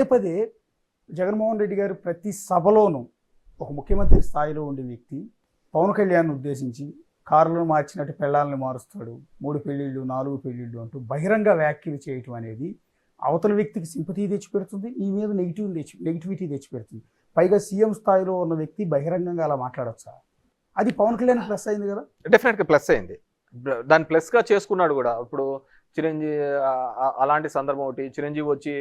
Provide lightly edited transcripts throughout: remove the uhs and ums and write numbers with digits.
పదే జగన్మోహన్ రెడ్డి గారు ప్రతి సభలోనూ ఒక ముఖ్యమంత్రి స్థాయిలో ఉండే వ్యక్తి పవన్ కళ్యాణ్ ఉద్దేశించి కారులను మార్చినట్టు పెళ్ళాలను మారుస్తాడు, 3 పెళ్ళిళ్ళు 4 పెళ్ళిళ్ళు అంటూ బహిరంగ వ్యాఖ్యలు చేయటం అనేది అవతల వ్యక్తికి సింపతి తెచ్చిపెడుతుంది, నీ మీద నెగిటివిటీ తెచ్చిపెడుతుంది. పైగా సీఎం స్థాయిలో ఉన్న వ్యక్తి బహిరంగంగా అలా మాట్లాడొచ్చా? అది పవన్ కళ్యాణ్ ప్లస్ అయింది కదా. డెఫినెట్గా ప్లస్ అయింది. దాన్ని ప్లస్గా చేసుకున్నాడు కూడా. ఇప్పుడు చిరంజీవి అలాంటి సందర్భం ఒకటి, చిరంజీవి వచ్చి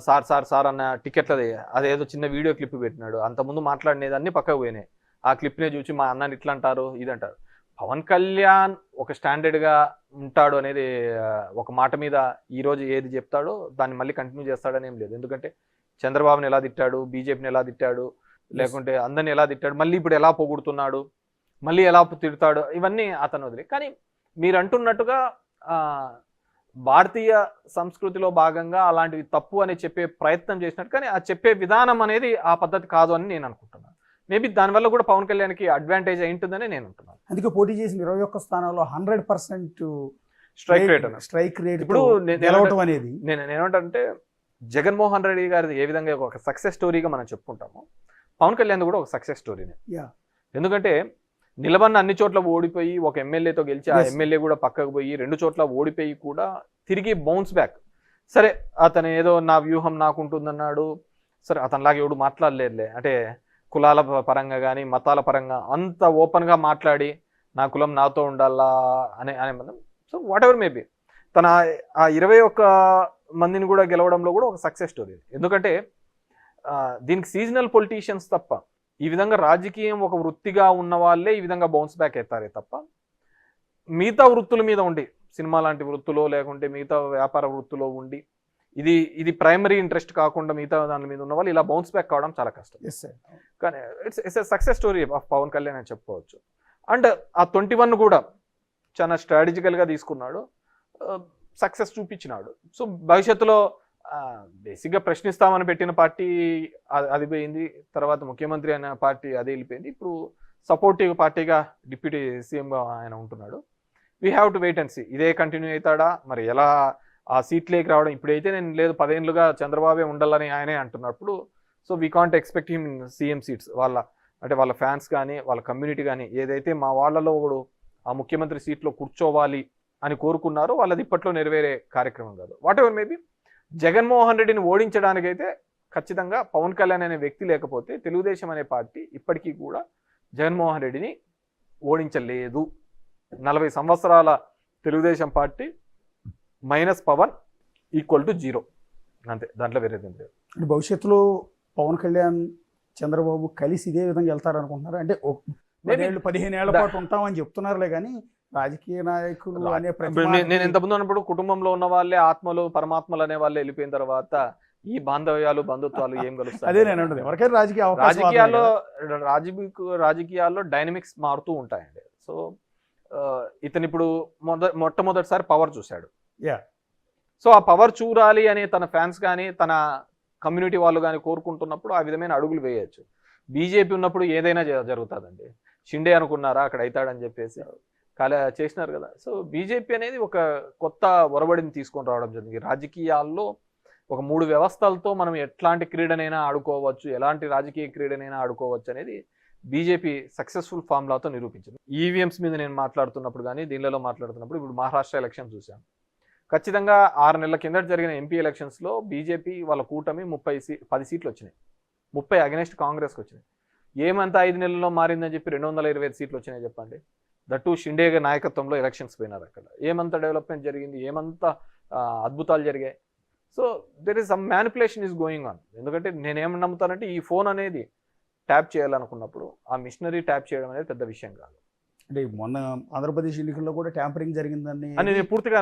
సార్ సార్ సార్ అన్న టికెట్లది అదేదో చిన్న వీడియో క్లిప్ పెట్టినాడు. అంతకుముందు మాట్లాడినది అన్ని పక్కకు పోయినాయి. ఆ క్లిప్నే చూసి మా అన్నని ఇట్లా అంటారు ఇది అంటారు. పవన్ కళ్యాణ్ ఒక స్టాండర్డ్గా ఉంటాడు అనేది ఒక మాట మీద ఈరోజు ఏది చెప్తాడో దాన్ని మళ్ళీ కంటిన్యూ చేస్తాడని ఏం లేదు. ఎందుకంటే చంద్రబాబుని ఎలా తిట్టాడు, బీజేపీని ఎలా తిట్టాడు, లేకుంటే అందరిని ఎలా తిట్టాడు, మళ్ళీ ఇప్పుడు ఎలా పొగుడుతున్నాడు, మళ్ళీ ఎలా తిడతాడు, ఇవన్నీ అతను వదిలే. కానీ మీరు అంటున్నట్టుగా భారతీయ సంస్కృతిలో భాగంగా అలాంటివి తప్పు అని చెప్పే ప్రయత్నం చేసినట్టు, కానీ ఆ చెప్పే విధానం అనేది ఆ పద్ధతి కాదు అని నేను అనుకుంటున్నాను. మేబీ దానివల్ల కూడా పవన్ కళ్యాణ్కి అడ్వాంటేజ్ అయి ఉంటుందని నేను అంటున్నాను. అందుకే పోటీ చేసిన 21 స్థానాల్లో 100% స్ట్రైక్ రేట్ ఇప్పుడు గెలవటం అనేది నేనేమంటే జగన్మోహన్ రెడ్డి గారి ఏ విధంగా ఒక సక్సెస్ స్టోరీగా మనం చెప్పుకుంటాము, పవన్ కళ్యాణ్ కూడా ఒక సక్సెస్ స్టోరీనే. ఎందుకంటే నిలబడిన అన్ని చోట్ల ఓడిపోయి ఒక ఎమ్మెల్యేతో గెలిచి ఆ ఎమ్మెల్యే కూడా పక్కకు పోయి 2 చోట్ల ఓడిపోయి కూడా తిరిగి బౌన్స్ బ్యాక్. సరే అతను ఏదో నా వ్యూహం నాకు ఉంటుందన్నాడు, సరే అతనిలాగా ఎవడు మాట్లాడలేదులే, అంటే కులాల పరంగా కానీ మతాల పరంగా అంత ఓపెన్గా మాట్లాడి నా కులం నాతో ఉండాలా అనే మనం. సో వాట్ ఎవర్ మేబీ తన ఆ 21 మందిని కూడా గెలవడంలో కూడా ఒక సక్సెస్ స్టోరీ. ఎందుకంటే దీనికి సీజనల్ పొలిటీషియన్స్ తప్ప, ఈ విధంగా రాజకీయం ఒక వృత్తిగా ఉన్న వాళ్ళే ఈ విధంగా బౌన్స్ బ్యాక్ అవుతారే తప్ప, మిగతా వృత్తుల మీద ఉండి సినిమా లాంటి వృత్తులో లేకుంటే మిగతా వ్యాపార వృత్తిలో ఉండి ఇది ప్రైమరీ ఇంట్రెస్ట్ కాకుండా మిగతా దాని మీద ఉన్న వాళ్ళు ఇలా బౌన్స్ బ్యాక్ కావడం చాలా కష్టం. కానీ it's a success story of Pawan Kalyan అని చెప్పుకోవచ్చు. అండ్ ఆ 21 కూడా చాలా స్ట్రాటజికల్గా తీసుకున్నాడు, సక్సెస్ చూపించినాడు. సో భవిష్యత్తులో బేసిక్గా ప్రశ్నిస్తామని పెట్టిన పార్టీ అది పోయింది, తర్వాత ముఖ్యమంత్రి అనే పార్టీ అది వెళ్ళిపోయింది, ఇప్పుడు సపోర్టివ్ పార్టీగా డిప్యూటీ సీఎంగా ఆయన ఉంటున్నాడు. We have to wait and see ఇదే కంటిన్యూ అవుతాడా, మరి ఎలా ఆ సీట్లేకి రావడం. ఇప్పుడైతే నేను లేదు 10 ఏళ్ళుగా చంద్రబాబే ఉండాలని ఆయనే అంటున్నప్పుడు, so we can't expect him in CM seats. వాళ్ళ ఫ్యాన్స్ కానీ వాళ్ళ కమ్యూనిటీ కానీ ఏదైతే మా వాళ్ళలో ఒకడు ఆ ముఖ్యమంత్రి సీట్లో కూర్చోవాలి అని కోరుకున్నారో వాళ్ళది ఇప్పట్లో నెరవేరే కార్యక్రమం కాదు. వాట్ ఎవర్ మేబీ జగన్మోహన్ రెడ్డిని ఓడించడానికైతే ఖచ్చితంగా పవన్ కళ్యాణ్ అనే వ్యక్తి లేకపోతే తెలుగుదేశం అనే పార్టీ ఇప్పటికీ కూడా జగన్మోహన్ రెడ్డిని ఓడించలేదు. 40 సంవత్సరాల Telugu Desam party minus Pawan equal to 0 అంతే, దాంట్లో వేరేది లేదు. భవిష్యత్తులో పవన్ కళ్యాణ్ చంద్రబాబు కలిసి ఇదే విధంగా వెళ్తారనుకుంటున్నారు? అంటే 15 ఏళ్ల పాటు ఉంటామని చెప్తున్నారులే, కానీ రాజకీయ నాయకులు అనే నేను ఇంతకుముందు అన్నప్పుడు కుటుంబంలో ఉన్న వాళ్ళే ఆత్మలు పరమాత్మలు అనే వాళ్ళే వెళ్ళిపోయిన తర్వాత ఈ బాంధవ్యాలు బంధుత్వాలు ఏం కలుస్తాయి? అదే నేను అంటుంది, ఎవరికైనా రాజకీయాల్లో డైనమిక్స్ మారుతూ ఉంటాయండి. సో ఇతను ఇప్పుడు మొట్టమొదటిసారి పవర్ చూశాడు. సో ఆ పవర్ చూడాలి అని తన ఫ్యాన్స్ కానీ తన కమ్యూనిటీ వాళ్ళు కానీ కోరుకుంటున్నప్పుడు ఆ విధమైన అడుగులు వేయచ్చు. బీజేపీ ఉన్నప్పుడు ఏదైనా జరుగుతుందండి. షిండే అనుకున్నారా అక్కడ అవుతాడని చెప్పేసి చేసినారు కదా. సో బీజేపీ అనేది ఒక కొత్త ఒరబడిని తీసుకొని రావడం జరిగింది. రాజకీయాల్లో ఒక 3 వ్యవస్థలతో మనం ఎట్లాంటి క్రీడనైనా ఆడుకోవచ్చు, ఎలాంటి రాజకీయ క్రీడనైనా ఆడుకోవచ్చు అనేది బీజేపీ సక్సెస్ఫుల్ ఫార్ములాతో నిరూపించింది. ఈవీఎంస్ మీద నేను మాట్లాడుతున్నప్పుడు కానీ దీనిలో మాట్లాడుతున్నప్పుడు ఇప్పుడు మహారాష్ట్ర ఎలక్షన్ చూసాం. ఖచ్చితంగా 6 నెలల కిందట జరిగిన ఎంపీ ఎలక్షన్స్లో బీజేపీ వాళ్ళ కూటమి 10 సీట్లు వచ్చినాయి, 30 అగెనెస్ట్ కాంగ్రెస్కి వచ్చినాయి. ఏమంతా 5 నెలల్లో మారిందని చెప్పి 225 సీట్లు వచ్చినాయి చెప్పండి. దట్టు షిండే నాయకత్వంలో ఎలక్షన్స్ పోయినారు. అక్కడ ఏమంత డెవలప్మెంట్ జరిగింది, ఏమంత అద్భుతాలు జరిగాయి. So there is some manipulation is going on. ఎందుకంటే నేనేమని నమ్ముతానంటే ఈ ఫోన్ అనేది ట్యాప్ చేయాలనుకున్నప్పుడు ఆ మిషనరీ ట్యాప్ చేయడం అనేది పెద్ద విషయం కాదు. అంటే మొన్న ఆంధ్రప్రదేశ్ ఎన్నికల్లో కూడా ట్యాంపరింగ్ జరిగిందని నేను పూర్తిగా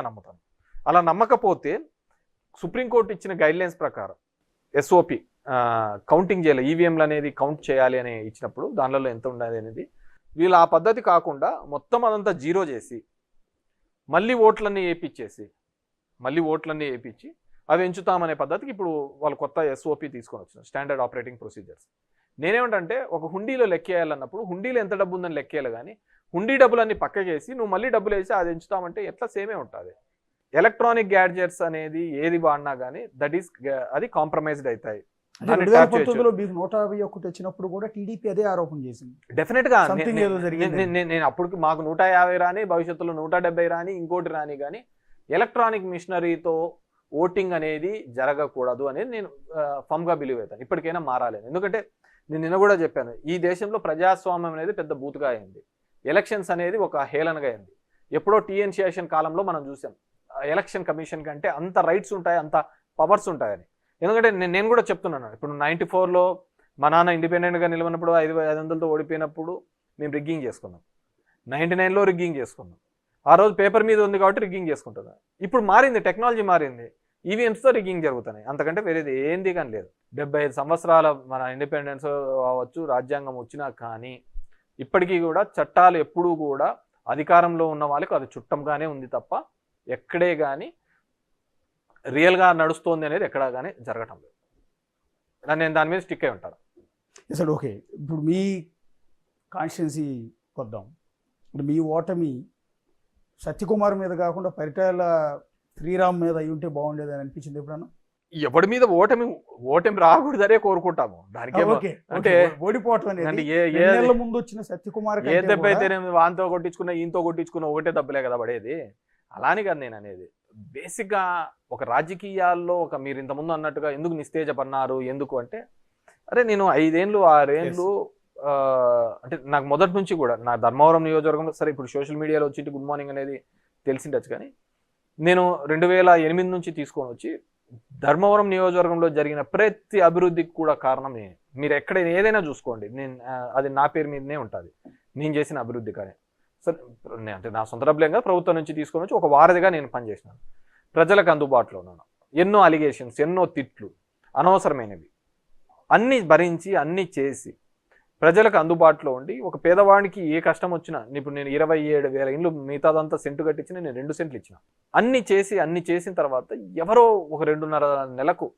నమ్ముతాను. అలా నమ్మకపోతే సుప్రీంకోర్టు ఇచ్చిన గైడ్లైన్స్ ప్రకారం ఎస్ఓపి కౌంటింగ్ చేయాలి, ఈవీఎంలు అనేది కౌంట్ చేయాలి అని ఇచ్చినప్పుడు దానిలో ఎంత ఉండాలి అనేది వీళ్ళు ఆ పద్ధతి కాకుండా మొత్తం అదంతా 0 చేసి మళ్ళీ ఓట్లన్నీ వేయించి అవి ఎంచుతామనే పద్ధతికి ఇప్పుడు వాళ్ళు కొత్త ఎస్ఓపి తీసుకొని వచ్చిన స్టాండర్డ్ ఆపరేటింగ్ ప్రొసీజర్స్. నేనేమంటే ఒక హుండీలో లెక్కేయాలన్నప్పుడు హుండీలో ఎంత డబ్బు ఉందని లెక్కేయాలి, కానీ హుండీ డబ్బులన్నీ పక్కకేసి నువ్వు మళ్ళీ డబ్బులు వేసి అది ఎంచుతామంటే ఎట్లా సేమే ఉంటుంది. ఎలక్ట్రానిక్ గ్యాడ్జెట్స్ అనేది ఏది వాడినా కానీ అది కాంప్రమైజ్డ్ అవుతాయి. 2019లో మీకు 151 వచ్చినప్పుడు కూడా టీడీపీ అదే ఆరోపణ చేసింది. డెఫినెట్ గా Something ఏదో జరిగింది. నేను అప్పుడు మాకు 150 రాని, భవిష్యత్తులో 170 రాని, ఇంకోటి రాని, కానీ ఎలక్ట్రానిక్ మిషనరీతో ఓటింగ్ అనేది జరగకూడదు అనేది నేను ఫమ్ గా బిలీవ్ అవుతాను. ఇప్పటికైనా మారాలి. ఎందుకంటే నేను నిన్న కూడా చెప్పాను, ఈ దేశంలో ప్రజాస్వామ్యం అనేది పెద్ద బూతుగా అయింది. ఎలక్షన్స్ అనేది ఒక హేళనగా అయింది. ఎప్పుడో టీఎన్ శేషన్ కాలంలో మనం చూసాం ఎలక్షన్ కమిషన్ కంటే అంత రైట్స్ ఉంటాయి, అంత పవర్స్ ఉంటాయని. ఎందుకంటే నేను కూడా చెప్తున్నాను, ఇప్పుడు 94లో మా నాన్న ఇండిపెండెంట్గా నిలబడినప్పుడు 500తో ఓడిపోయినప్పుడు మేము రిగ్గింగ్ చేసుకున్నాం. 99లో రిగ్గింగ్ చేసుకున్నాం. ఆ రోజు పేపర్ మీద ఉంది కాబట్టి రిగ్గింగ్ చేసుకుంటున్నాం. ఇప్పుడు మారింది, టెక్నాలజీ మారింది, ఈవీఎంస్తో రిగ్గింగ్ జరుగుతున్నాయి. అంతకంటే వేరేది ఏంది కానీ లేదు. 75 సంవత్సరాల మన ఇండిపెండెన్స్ అవ్వచ్చు, రాజ్యాంగం వచ్చినా కానీ ఇప్పటికీ కూడా చట్టాలు ఎప్పుడూ కూడా అధికారంలో ఉన్న వాళ్ళకి అది చుట్టంగానే ఉంది తప్ప ఎక్కడే కానీ రియల్గా నడుస్తోంది అనేది ఎక్కడా కానీ జరగటం లేదు. నేను దాని మీద స్టిక్ అయి ఉంటాను. అసలు ఓకే, ఇప్పుడు మీ కాన్స్టిట్యున్సీ వద్దాం. ఇప్పుడు మీ ఓటమి సత్యకుమార్ మీద కాకుండా పరిటాల శ్రీరామ్ మీద అయి ఉంటే బాగుండేది అని అనిపించింది ఎప్పుడన్నా? ఎవరి మీద ఓటమి రాకూడదనే కోరుకుంటాము. దానికి అంటే ఓడిపోవటం అనేది ముందు వచ్చిన సత్యకుమార్ ఏ దెబ్బ అయితే వాంతో కొట్టించుకున్నా, ఈయంతో కొట్టించుకున్నా ఒకటే దెబ్బలే కదా పడేది. అలానే కదా నేను అనేది. బేసిక్గా ఒక రాజకీయాల్లో మీరు ఇంతకుముందు అన్నట్టుగా ఎందుకు నిస్తేజపన్నారు, ఎందుకు అంటే అరే నేను 5 ఏళ్ళు 6 ఏళ్ళు అంటే నాకు మొదటి నుంచి కూడా నా ధర్మవరం నియోజకవర్గంలో, సరే ఇప్పుడు సోషల్ మీడియాలో వచ్చి గుడ్ మార్నింగ్ అనేది తెలిసిండొచ్చు, కానీ నేను 2008 నుంచి తీసుకొని వచ్చి ధర్మవరం నియోజకవర్గంలో జరిగిన ప్రతి అభివృద్ధికి కూడా కారణం నేను. మీరు ఎక్కడైనా ఏదైనా చూసుకోండి, నేను అది నా పేరు మీదనే ఉంటుంది, నేను చేసిన అభివృద్ధి. కానీ సరే అంటే నా సొంత డబ్బులేం కదా, ప్రభుత్వం నుంచి తీసుకొని వచ్చి ఒక వారధిగా నేను పనిచేసినాను. ప్రజలకు అందుబాటులో ఉన్నాను. ఎన్నో అలిగేషన్స్, ఎన్నో తిట్లు, అనవసరమైనవి అన్నీ భరించి అన్నీ చేసి ప్రజలకు అందుబాటులో ఉండి ఒక పేదవాడికి ఏ కష్టం వచ్చినా, ఇప్పుడు నేను 27,000 ఇండ్లు మిగతాదంతా సెంటు కట్టించిన, నేను 2 సెంట్లు ఇచ్చిన. అన్ని చేసిన తర్వాత ఎవరో ఒక 2.5 నెలకు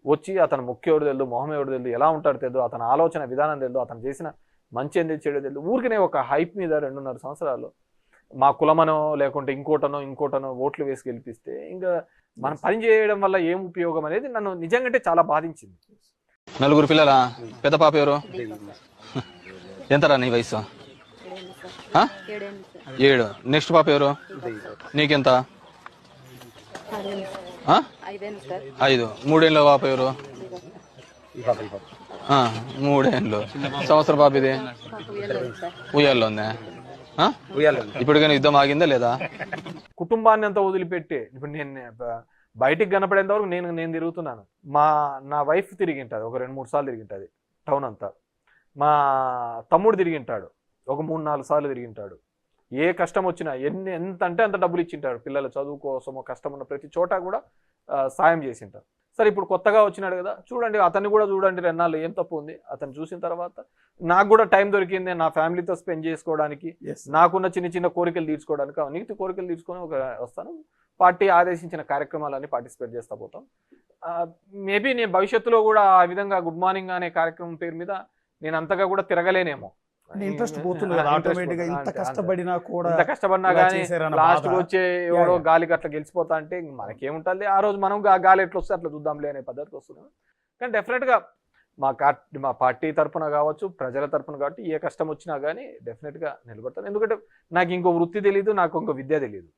వచ్చి అతను ముఖ్య ఎవరు తెలుదు, మొహం ఎవరు తెలుదు, ఎలా ఉంటాడు తెలుదు, అతని ఆలోచన విధానం తెలుదు, అతను చేసిన మంచి ఎందుకు చేయడం తెలుదు, ఊరికనే ఒక హైప్ మీద 2.5 సంవత్సరాలు మా కులమనో లేకుంటే ఇంకోటనో ఓట్లు వేసి గెలిపిస్తే ఇంకా మనం పని చేయడం వల్ల ఏం ఉపయోగం అనేది నన్ను నిజంగా చాలా బాధించింది. 4 పిల్లలా? పెద్ద పాప ఎవరు? ఎంతరా నీ వయసు? 7. నెక్స్ట్ పాప ఎవరు? నీకెంత? 5. 3 ఏళ్ళ పాప ఎవరు? 3 ఏళ్ళు. సంవత్సరం పాప ఇది ఉయ్యాల్లో ఉందా? ఇప్పటికైనా యుద్ధం ఆగిందా లేదా? కుటుంబాన్ని అంతా వదిలిపెట్టి ఇప్పుడు నేను బయటికి కనపడేంత వరకు నేను తిరుగుతున్నాను. నా వైఫ్ తిరిగింటుంది, ఒక 2-3 సార్లు తిరిగింటుంది టౌన్ అంతా. మా తమ్ముడు తిరిగింటాడు, ఒక 3-4 సార్లు తిరిగింటాడు. ఏ కష్టం వచ్చినా ఎంత అంటే అంత డబ్బులు ఇచ్చింటాడు. పిల్లల చదువు కోసం కష్టం ఉన్న ప్రతి చోట కూడా సాయం చేసింటారు. సరే ఇప్పుడు కొత్తగా వచ్చినాడు కదా, చూడండి అతన్ని కూడా చూడండి, 2 నాళ్ళు ఏం తప్పు ఉంది. అతను చూసిన తర్వాత నాకు కూడా టైం దొరికింది నా ఫ్యామిలీతో స్పెండ్ చేసుకోవడానికి, నాకున్న చిన్న కోరికలు తీర్చుకోవడానికి. నీకు కోరికలు తీర్చుకొని వస్తాను. పార్టీ ఆదేశించిన కార్యక్రమాలన్నీ పార్టిసిపేట్ చేస్తా పోతాం. మేబీ నేను భవిష్యత్తులో కూడా ఆ విధంగా గుడ్ మార్నింగ్ అనే కార్యక్రమం పేరు మీద నేను అంతగా కూడా తిరగలేనేమో. ఇంట్రెస్ట్ పోతుంది కదా ఆటోమేటిక్గా. ఇంత కష్టపడినా కానీ లాస్ట్ వచ్చే ఎవడో గాలికి అట్లా గెలిచిపోతా అంటే మనకేముంటుంది. ఆ రోజు మనం గాలి ఎట్లా వస్తే అట్లా చూద్దాంలే అనే పద్ధతికి వస్తున్నాం. కానీ డెఫినెట్గా మా పార్టీ తరఫున కావచ్చు, ప్రజల తరఫున కాబట్టి ఏ కష్టం వచ్చినా కానీ డెఫినెట్గా నిలబడతాను. ఎందుకంటే నాకు ఇంకో వృత్తి తెలియదు, నాకు ఇంకో విద్య తెలియదు.